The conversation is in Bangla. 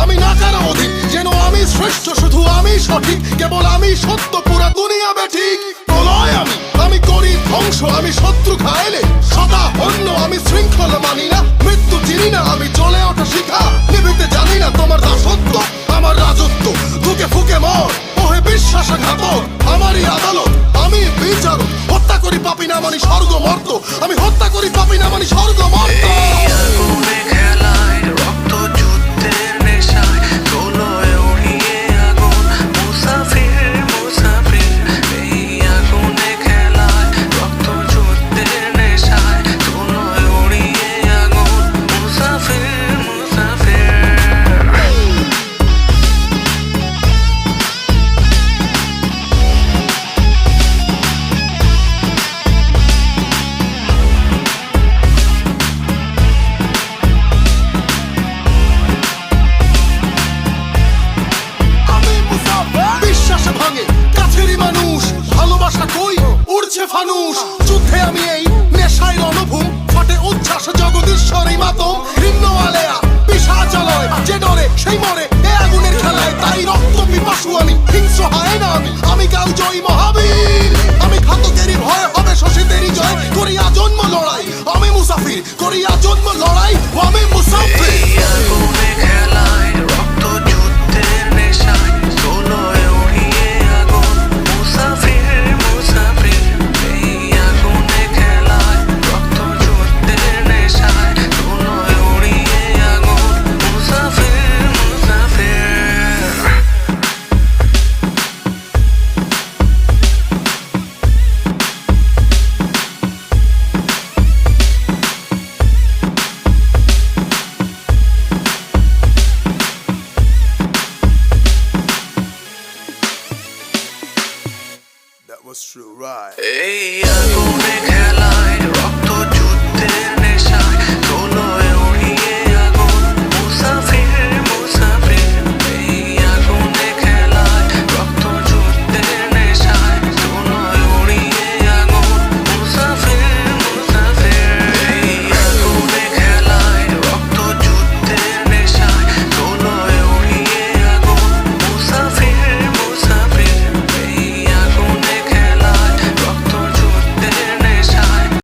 আমি না কারো অধীন, যেন আমি শ্রেষ্ঠ, শুধু আমি সঠিক, কেবল আমি সত্য, পুরা দুনিয়া বেঠিক। প্রলয় আমি করি ধ্বংস, আমি শত্রু খাইলে সদা হন্য, আমি শৃঙ্খল মানি না, মৃত্যু চিনি না, আমি চলে ওঠা শিখা, নিভিতে জানি না তোমার দাসত্ব, আমার রাজত্ব, ধুকে ফুকে মর, ওহে বিশ্বাসঘাতক, আমারই আদালত, আমি বিচারক, হত্যা করি পাপি না মানি স্বর্গ মর্ত, আমি হত্যা করি পাপি না মানি স্বর্গ মর্ত। ফানুষ যুদ্ধে আমি এই নেশায় রণভূম, ফাটে উচ্ছ্বাস জগদীশ্বরী মাতম, হৃণ্য আলেয়া পিশাচালয়, যে ডরে সেই মরে এ আগুনের খেলায়, তাই রক্ত পিপাসু আমি, হিংস্র হয় না আমি কাল জয়ী মহাবীর, আমি ঘাতকেরই ভয় হবে শোষিতেরই জয়, করিয়া জন্ম লড়াই, আমি মুসাফির করিয়া জন্ম লড়াই, আমি মুসাফির।